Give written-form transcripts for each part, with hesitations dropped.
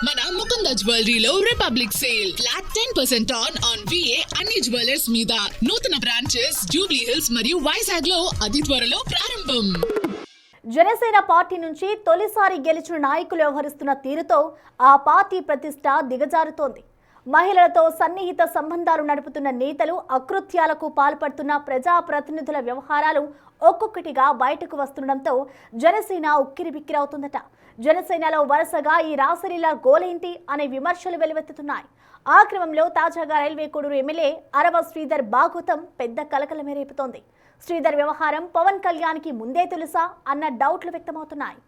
మన ముకుంద జ్యువెలరీలో republic sale flat 10% on VA అన్ని జ్యువెలర్స్ మీద. నూతన బ్రాంచెస్ జూబ్లీ హిల్స్ మరియు వైజాగ్ లో అతి త్వరలో ప్రారంభం. జనసేన పార్టీ నుంచి తొలిసారి గెలిచిన నాయకులు వ్యవహరిస్తున్న తీరుతో ఆ పార్టీ ప్రతిష్ట దిగజారుతోంది. మహిళలతో సన్నిహిత సంబంధాలు నడుపుతున్న నేతలు అకృత్యాలకు పాల్పడుతున్న ప్రజాప్రతినిధుల వ్యవహారాలు ఒక్కొక్కటిగా బయటకు వస్తుండటంతో జనసేన ఉక్కిరిబిక్కిరవుతుందట. జనసేనలో వరుసగా ఈ రాసలీల గోలేంటి అనే విమర్శలు వెలువెత్తుతున్నాయి. ఆ క్రమంలో తాజాగా రైల్వే కోడూరు ఎమ్మెల్యే అరవ శ్రీధర్ భాగవతం పెద్ద కలకలమే రేపుతోంది. శ్రీధర్ వ్యవహారం పవన్ కళ్యాణ్కి ముందే తెలుసా అన్న డౌట్లు వ్యక్తమవుతున్నాయి.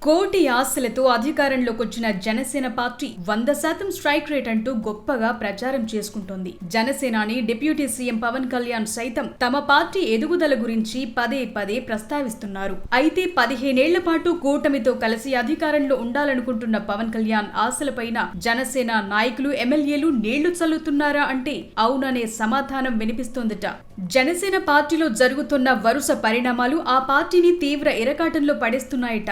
కోటి ఆశలతో అధికారంలోకి వచ్చిన జనసేన పార్టీ 100% స్ట్రైక్ రేట్ అంటూ గొప్పగా ప్రచారం చేసుకుంటోంది. జనసేనాని డిప్యూటీ సీఎం పవన్ కళ్యాణ్ సైతం తమ పార్టీ ఎదుగుదల గురించి పదే పదే ప్రస్తావిస్తున్నారు. అయితే 15 ఏళ్ల పాటు కూటమితో కలిసి అధికారంలో ఉండాలనుకుంటున్న పవన్ కళ్యాణ్ ఆశలపైన జనసేన నాయకులు ఎమ్మెల్యేలు నీళ్లు చల్లుతున్నారా అంటే అవుననే సమాధానం వినిపిస్తోందట. జనసేన పార్టీలో జరుగుతున్న వరుస పరిణామాలు ఆ పార్టీని తీవ్ర ఇరకాటంలో పడేస్తున్నాయట.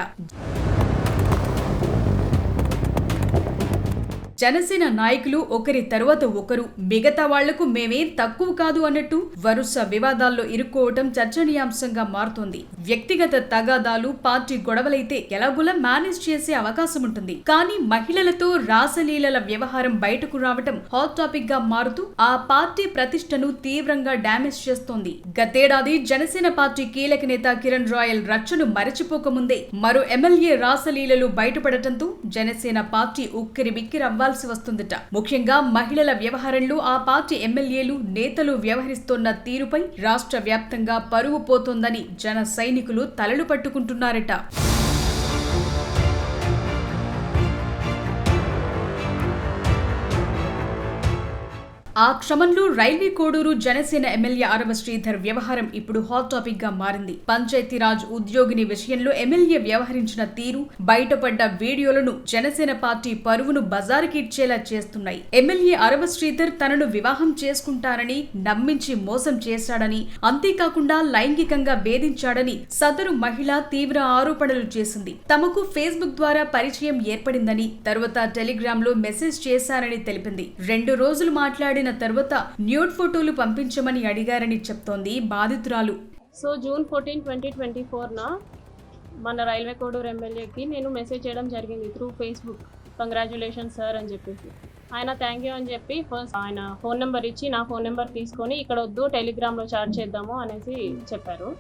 జనసేన నాయకులు ఒకరి తరువాత ఒకరు మిగతా వాళ్లకు మేమేం తక్కువ కాదు అన్నట్టు వరుస వివాదాల్లో ఇరుక్కోవటం చర్చనీయాంశంగా మారుతోంది. వ్యక్తిగత తగాదాలు, పార్టీ గొడవలైతే ఎలాగోలా మేనేజ్ చేసే అవకాశం ఉంటుంది. కానీ మహిళలతో రాసలీలల వ్యవహారం బయటకు రావటం హాట్ టాపిక్ గా మారుతూ ఆ పార్టీ ప్రతిష్టను తీవ్రంగా డ్యామేజ్ చేస్తోంది. గతేడాది జనసేన పార్టీ కీలక నేత కిరణ్ రాయల్ రచ్చను మరచిపోకముందే మరో ఎమ్మెల్యే రాసలీలలు బయటపడటంతో జనసేన పార్టీ ఉక్కిరిబిక్కిరవ్వాలి వస్తుందట. ముఖ్యంగా మహిళల వ్యవహారంలో ఆ పార్టీ ఎమ్మెల్యేలు, నేతలు వ్యవహరిస్తోన్న తీరుపై రాష్ట్ర వ్యాప్తంగా పరువు పోతోందని జన సైనికులు తలలు పట్టుకుంటున్నారట. ఆ క్రమంలో రైల్వే కోడూరు జనసేన ఎమ్మెల్యే అరవ శ్రీధర్ వ్యవహారం ఇప్పుడు హాట్ టాపిక్ గా మారింది. పంచాయతీరాజ్ ఉద్యోగిని విషయంలో ఎమ్మెల్యే వ్యవహరించిన తీరు, బయటపడ్డ వీడియోలను జనసేన పార్టీ పరువును బజారుకిడ్చేలా చేస్తున్నాయి. ఎమ్మెల్యే అరవ శ్రీధర్ తనను వివాహం చేసుకుంటారని నమ్మించి మోసం చేశాడని, అంతేకాకుండా లైంగికంగా వేధించాడని సదరు మహిళ తీవ్ర ఆరోపణలు చేసింది. తమకు ఫేస్బుక్ ద్వారా పరిచయం ఏర్పడిందని, తరువాత టెలిగ్రామ్ లో మెసేజ్ చేశారని తెలిపింది. 2 రోజులు మాట్లాడిన తర్వాత న్యూడ్ ఫోటోలు పంపించమని అడిగారని చెప్తోంది బాధితురాలు. సో జూన్ 14, 2024 మన రైల్వే కోడూరు ఎమ్మెల్యేకి నేను మెసేజ్ చేయడం జరిగింది త్రూ ఫేస్బుక్. కంగ్రాచ్యులేషన్స్ సార్ అని చెప్పేసి ఆయన థ్యాంక్ యూ అని చెప్పి ఫస్ట్ ఆయన ఫోన్ నెంబర్ ఇచ్చి నా ఫోన్ నెంబర్ తీసుకొని ఇక్కడ వద్దు టెలిగ్రామ్లో చాట్ చేద్దాము అనేసి చెప్పారు.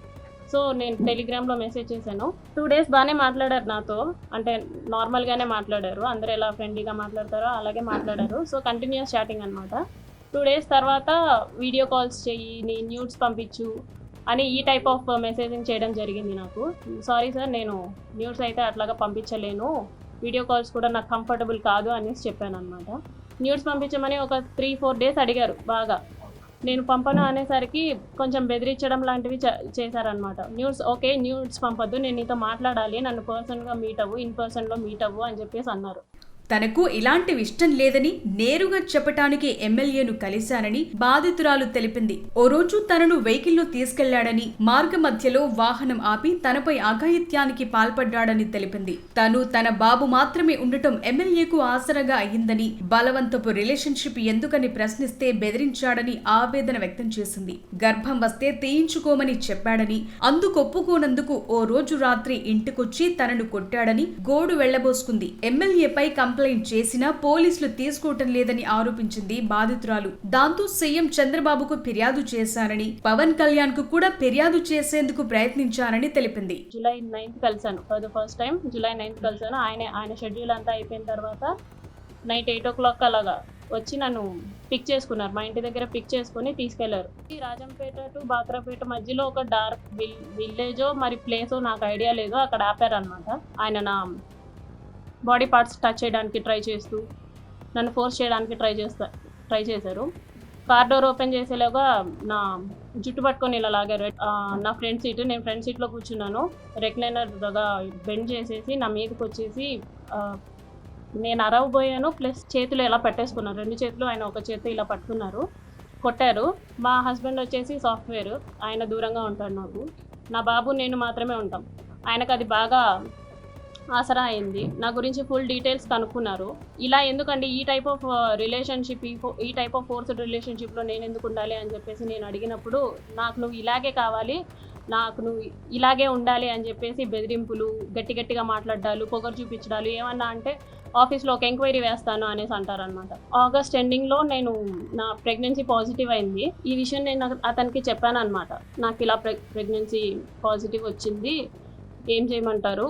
సో నేను టెలిగ్రామ్లో మెసేజ్ చేశాను. 2 days బాగానే మాట్లాడారు నాతో, అంటే నార్మల్గానే మాట్లాడారు. అందరూ ఎలా ఫ్రెండ్లీగా మాట్లాడతారో అలాగే మాట్లాడారు. సో కంటిన్యూస్ చాటింగ్ అనమాట. 2 days తర్వాత వీడియో కాల్స్ చెయ్యి, నీ న్యూడ్స్ పంపించు అని ఈ టైప్ ఆఫ్ మెసేజింగ్ చేయడం జరిగింది నాకు. సారీ సార్, నేను న్యూడ్స్ అయితే అట్లాగా పంపించలేను, వీడియో కాల్స్ కూడా నాకు కంఫర్టబుల్ కాదు అనేసి చెప్పాను అనమాట. న్యూడ్స్ పంపించమని ఒక 3-4 days అడిగారు బాగా. నేను పంపను అనేసరికి కొంచెం బెదిరించడం లాంటివి చేశారనమాట. ఓకే న్యూడ్స్ పంపొద్దు, నేను నీతో మాట్లాడాలి, నన్ను పర్సన్గా మీట్ అవ్వు, ఇన్ పర్సన్లో మీట్ అవ్వు అని చెప్పేసి అన్నారు. తనకు ఇలాంటివి ఇష్టం లేదని నేరుగా చెప్పటానికి ఎమ్మెల్యేను కలిశానని బాధితురాలు తెలిపింది. ఓ రోజు తనను వెహికల్లో తీసుకెళ్లాడని, మార్గ మధ్యలో వాహనం ఆపి తనపై అఘాయిత్యానికి పాల్పడ్డాడని తెలిపింది. తను తన బాబు మాత్రమే ఉండటం ఎమ్మెల్యేకు ఆసరగా అయ్యిందని, బలవంతపు రిలేషన్షిప్ ఎందుకని ప్రశ్నిస్తే బెదిరించాడని ఆవేదన వ్యక్తం చేసింది. గర్భం వస్తే తీయించుకోమని చెప్పాడని, అందుకొప్పుకోనందుకు ఓ రోజు రాత్రి ఇంటికొచ్చి తనను కొట్టాడని గోడు వెళ్లబోసుకుంది. ఎమ్మెల్యేపై కంప్లైంట్ చేసినా పోలీసులు తీసుకోవటం లేదని ఆరోపించింది బాధితురాలు. దాంతో సీఎం చంద్రబాబుకు ఫిర్యాదు చేశారని, పవన్ కళ్యాణ్ కు కూడా ఫిర్యాదు చేసేందుకు ప్రయత్నించారని తెలిపింది. July 9th కలిసాను, ఫస్ట్ టైం July 9th కలిసాను. ఆయన షెడ్యూల్ అంతా అయిపోయిన తర్వాత నైట్ 8 o'clock అలాగా వచ్చి నన్ను పిక్ చేసుకున్నారు. మా ఇంటి దగ్గర పిక్ చేసుకుని తీసుకెళ్లారు. ఈ రాజంపేట టు బాక్రాపేట మధ్యలో ఒక డార్క్ విలేజో మరి ప్లేసో నాకు ఐడియా లేదు, అక్కడ ఆపారనమాట. ఆయన నా బాడీ పార్ట్స్ టచ్ చేయడానికి ట్రై చేస్తూ, నన్ను ఫోర్స్ చేయడానికి ట్రై చేశారు. కార్ డోర్ ఓపెన్ చేసేలాగా నా జుట్టు పట్టుకొని ఇలా లాగారు. నా ఫ్రంట్ సీట్, నేను ఫ్రంట్ సీట్లో కూర్చున్నాను. రెక్లైనర్ బెండ్ చేసేసి నా మీదకి వచ్చేసి నేను అరవబోయాను, ప్లస్ చేతులు ఇలా పట్టేసుకున్నారు. 2 చేతులు, ఆయన ఒక చేతి ఇలా పట్టుకున్నారు, కొట్టారు. మా హస్బెండ్ వచ్చేసి సాఫ్ట్వేర్, ఆయన దూరంగా ఉంటాడు నాకు. నా బాబు నేను మాత్రమే ఉంటాం. ఆయనకు అది బాగా ఆసరా అయింది. నా గురించి ఫుల్ డీటెయిల్స్ కనుక్కున్నారు. ఇలా ఎందుకండి ఈ టైప్ ఆఫ్ రిలేషన్షిప్, ఈ టైప్ ఆఫ్ ఫోర్స్డ్ రిలేషన్షిప్లో నేను ఎందుకు ఉండాలి అని చెప్పేసి నేను అడిగినప్పుడు, నాకు నువ్వు ఇలాగే కావాలి, నాకు నువ్వు ఇలాగే ఉండాలి అని చెప్పేసి బెదిరింపులు, గట్టిగా మాట్లాడాలు, పొగరు చూపించడాలు, ఏమన్నా అంటే ఆఫీస్లో ఒక ఎంక్వైరీ వేస్తాను అనేసి అంటారనమాట. ఆగస్ట్ ఎండింగ్లో నేను నా ప్రెగ్నెన్సీ పాజిటివ్ అయింది. ఈ విషయం నేను అతనికి చెప్పాను అనమాట. నాకు ఇలా ప్రెగ్నెన్సీ పాజిటివ్ వచ్చింది, ఏం చేయమంటారు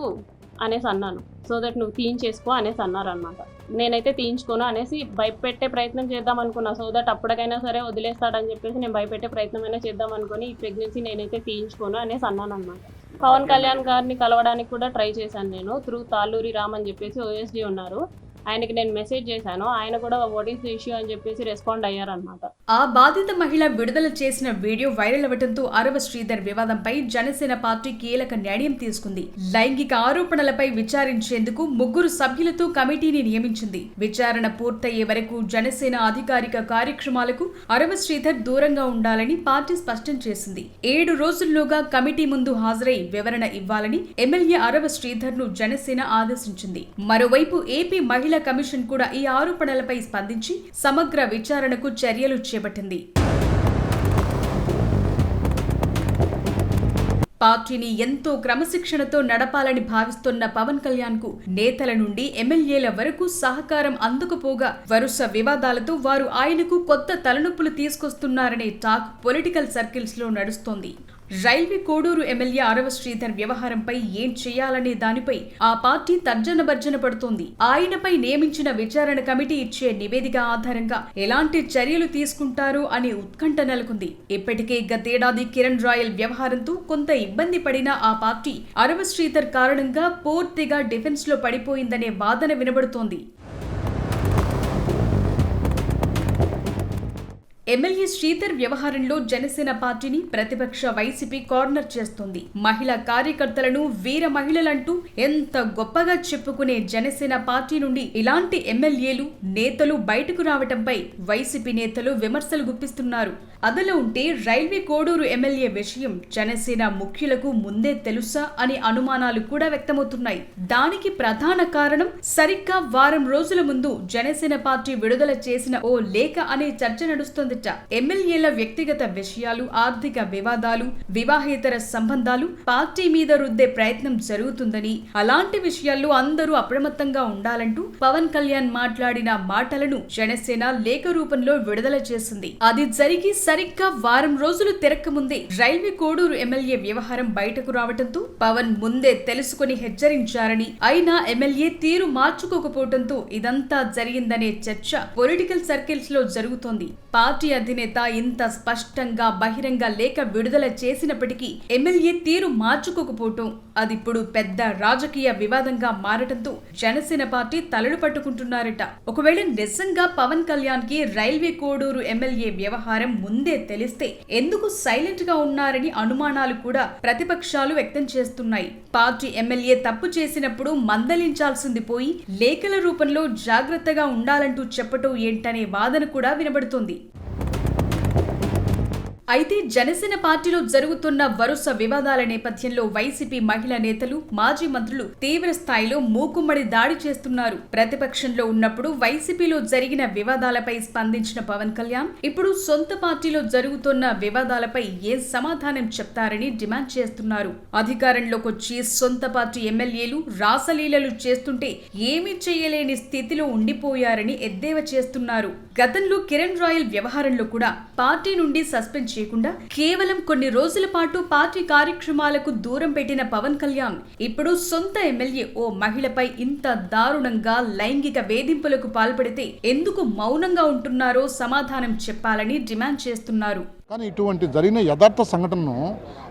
అనేసి అన్నాను. సో దట్ నువ్వు తీయించేసుకో అనేసి అన్నారనమాట. నేనైతే తీయించుకోను అనేసి భయపెట్టే ప్రయత్నం చేద్దాం అనుకున్నా. సో దట్ అప్పటికైనా సరే వదిలేస్తాడని చెప్పేసి నేను భయపెట్టే ప్రయత్నమైనా చేద్దాం అనుకుని ఈ ప్రెగ్నెన్సీ నేనైతే తీయించుకోను అనేసి అన్నాను అనమాట. పవన్ కళ్యాణ్ గారిని కలవడానికి కూడా ట్రై చేశాను నేను. త్రూ తాళ్ళూరి రామ్ అని చెప్పేసి OSD ఉన్నారు, ఆయనకి నేను మెసేజ్ చేశాను. ఆయన కూడా వాట్ ఈస్ ది ఇష్యూ అని చెప్పేసి రెస్పాండ్ అయ్యారనమాట. ఆ బాధిత మహిళ విడుదల చేసిన వీడియో వైరల్ అవ్వడంతో అరవ శ్రీధర్ వివాదంపై జనసేన పార్టీ కీలక నిర్ణయం తీసుకుంది. లైంగిక ఆరోపణలపై విచారించేందుకు 3 సభ్యులతో కమిటీని నియమించింది. విచారణ పూర్తయ్యే వరకు జనసేన అధికారిక కార్యక్రమాలకు అరవ శ్రీధర్ దూరంగా ఉండాలని పార్టీ స్పష్టం చేసింది. 7 రోజుల్లోగా కమిటీ ముందు హాజరై వివరణ ఇవ్వాలని ఎమ్మెల్యే అరవ శ్రీధర్ ను జనసేన ఆదేశించింది. మరోవైపు ఏపీ మహిళా కమిషన్ కూడా ఈ ఆరోపణలపై స్పందించి సమగ్ర విచారణకు చర్యలు చేపట్టింది. పార్టీని ఎంతో క్రమశిక్షణతో నడపాలని భావిస్తున్న పవన్ కళ్యాణ్ కు నేతల నుండి ఎమ్మెల్యేల వరకు సహకారం అందకపోగా వరుస వివాదాలతో వారు ఆయనకు కొత్త తలనొప్పులు తీసుకొస్తున్నారనే టాక్ పొలిటికల్ సర్కిల్స్ లో నడుస్తోంది. రైల్వే కోడూరు ఎమ్మెల్యే అరవ శ్రీధర్ వ్యవహారంపై ఏం చేయాలనే దానిపై ఆ పార్టీ తర్జన భర్జన పడుతోంది. ఆయనపై నియమించిన విచారణ కమిటీ ఇచ్చే నివేదిక ఆధారంగా ఎలాంటి చర్యలు తీసుకుంటారు అనే ఉత్కంఠ నెలకొంది. ఇప్పటికే గతేడాది కిరణ్ రాయల్ వ్యవహారంతో కొంత ఇబ్బంది పడిన ఆ పార్టీ అరవ శ్రీధర్ కారణంగా పూర్తిగా డిఫెన్స్ లో పడిపోయిందనే వాదన వినబడుతోంది. ఎమ్మెల్యే శ్రీధర్ వ్యవహారంలో జనసేన పార్టీని ప్రతిపక్ష వైసీపీ కార్నర్ చేస్తోంది. మహిళా కార్యకర్తలను వీర మహిళలంటూ ఎంత గొప్పగా చెప్పుకునే జనసేన పార్టీ నుండి ఇలాంటి ఎమ్మెల్యేలు, నేతలు బయటకు రావటంపై వైసీపీ నేతలు విమర్శలు గుప్పిస్తున్నారు. అదలో ఉంటే రైల్వే కోడూరు ఎమ్మెల్యే విషయం జనసేన ముఖ్యులకు ముందే తెలుసా అనే అనుమానాలు కూడా వ్యక్తమవుతున్నాయి. దానికి ప్రధాన కారణం సరిగ్గా వారం రోజుల ముందు జనసేన పార్టీ విడుదల చేసిన ఓ లేఖ అనే చర్చ నడుస్తోంది. ఎమ్మెల్యేల వ్యక్తిగత విషయాలు, ఆర్థిక వివాదాలు, వివాహేతర సంబంధాలు పార్టీ మీద రుద్దే ప్రయత్నం జరుగుతుందని, అలాంటి విషయాల్లో అందరూ అప్రమత్తంగా ఉండాలంటూ పవన్ కళ్యాణ్ మాట్లాడిన మాటలను జనసేన లేఖ రూపంలో విడుదల చేసింది. అది జరిగి సరిగ్గా వారం రోజులు తిరక్కముందే రైల్వే కోడూరు ఎమ్మెల్యే వ్యవహారం బయటకు రావడంతో పవన్ ముందే తెలుసుకుని హెచ్చరించారని, అయినా ఎమ్మెల్యే తీరు మార్చుకోకపోవడంతో ఇదంతా జరిగిందనే చర్చ పొలిటికల్ సర్కిల్స్ లో జరుగుతోంది. పార్టీ అధినేత ఇంత స్పష్టంగా బహిరంగ లేఖ విడుదల చేసినప్పటికీ ఎమ్మెల్యే తీరు మార్చుకోకపోవటం అదిప్పుడు పెద్ద రాజకీయ వివాదంగా మారటంతో జనసేన పార్టీ తలలు పట్టుకుంటున్నారట. ఒకవేళ నిజంగా పవన్ కళ్యాణ్ కి రైల్వే కోడూరు ఎమ్మెల్యే వ్యవహారం ముందే తెలిస్తే ఎందుకు సైలెంట్ గా ఉన్నారని అనుమానాలు కూడా ప్రతిపక్షాలు వ్యక్తం చేస్తున్నాయి. పార్టీ ఎమ్మెల్యే తప్పు చేసినప్పుడు మందలించాల్సింది పోయి లేఖల రూపంలో జాగ్రత్తగా ఉండాలంటూ చెప్పటం ఏంటనే వాదన కూడా వినబడుతోంది. అయితే జనసేన పార్టీలో జరుగుతున్న వరుస వివాదాల నేపథ్యంలో వైసీపీ మహిళా నేతలు, మాజీ మంత్రులు తీవ్ర స్థాయిలో మూకుమ్మడి దాడి చేస్తున్నారు. ప్రతిపక్షంలో ఉన్నప్పుడు వైసీపీలో జరిగిన వివాదాలపై స్పందించిన పవన్ కళ్యాణ్ ఇప్పుడు సొంత పార్టీలో జరుగుతున్న వివాదాలపై ఏం సమాధానం చెప్తారని డిమాండ్ చేస్తున్నారు. అధికారంలోకి వచ్చి సొంత పార్టీ ఎమ్మెల్యేలు రాసలీలలు చేస్తుంటే ఏమీ చేయలేని స్థితిలో ఉండిపోయారని ఎద్దేవా చేస్తున్నారు. గతంలో కిరణ్ రాయల్ వ్యవహారంలో కూడా పార్టీ నుండి సస్పెండ్ చేయకుండా కేవలం కొన్ని రోజుల పాటు పార్టీ కార్యక్రమాలకు దూరం పెట్టిన పవన్ కళ్యాణ్ ఇప్పుడు సొంత ఎమ్మెల్యే ఓ మహిళపై ఇంత దారుణంగా లైంగిక వేధింపులకు పాల్పడితే ఎందుకు మౌనంగా ఉంటున్నారో సమాధానం చెప్పాలని డిమాండ్ చేస్తున్నారు. కానీ ఇటువంటి జరిగిన యథార్థ సంఘటనను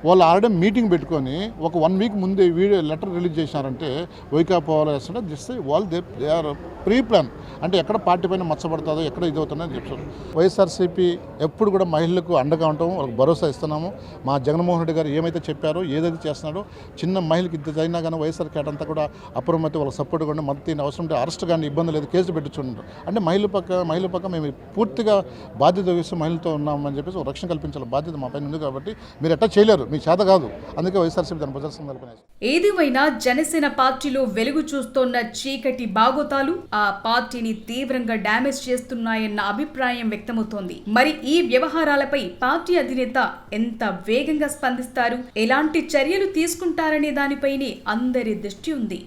వాళ్ళు ఆల్రెడీ మీటింగ్ పెట్టుకొని ఒక 1 వీక్ ముందే వీడియో లెటర్ రిలీజ్ చేశారంటే వైకాపా వేస్తుంటే దిస్ వాళ్ళు దే ఆర్ ప్రీ ప్లాన్. అంటే ఎక్కడ పార్టీ పైన మచ్చబడుతుందో, ఎక్కడ ఇది అవుతుందని చెప్తారు. వైఎస్ఆర్సీపీ ఎప్పుడు కూడా మహిళలకు అండగా ఉంటాము, వాళ్ళకి భరోసా ఇస్తున్నాము. మా జగన్మోహన్ రెడ్డి గారు ఏమైతే చెప్పారో, ఏదైతే చేస్తున్నాడో, చిన్న మహిళకి ఇంత జరిగినా కానీ వైఎస్ఆర్ కేటంతా కూడా అప్రమత్తి వాళ్ళకి సపోర్ట్గా ఉండి మద్దతు అవసరం ఉంటే అరెస్ట్ కానీ ఇబ్బంది లేదు, కేసు పెట్టించుంటారు. అంటే మహిళ పక్క మేము పూర్తిగా బాధ్యత వహిస్తూ మహిళతో ఉన్నామని చెప్పేసి ఒక రక్షణ రక్షణ కల్పించాల బాధ్యత మా పైన ఉంది కాబట్టి మీరు ఎట్టా చేయలేరు, మీ చేత కాదు. అందుకే వైఎస్ఆర్సీపీ దాని ప్రజాస్వామ్యం కల్పనేది. ఏదేమైనా జనసేన పార్టీలో వెలుగు చూస్తోన్న చీకటి బాగోతాలు ఆ పార్టీని తీవ్రంగా డ్యామేజ్ చేస్తున్నాయన్న అభిప్రాయం వ్యక్తమవుతోంది. మరి ఈ వ్యవహారాలపై పార్టీ అధినేత ఎంత వేగంగా స్పందిస్తారు, ఎలాంటి చర్యలు తీసుకుంటారనే దానిపైనే అందరి దృష్టి ఉంది.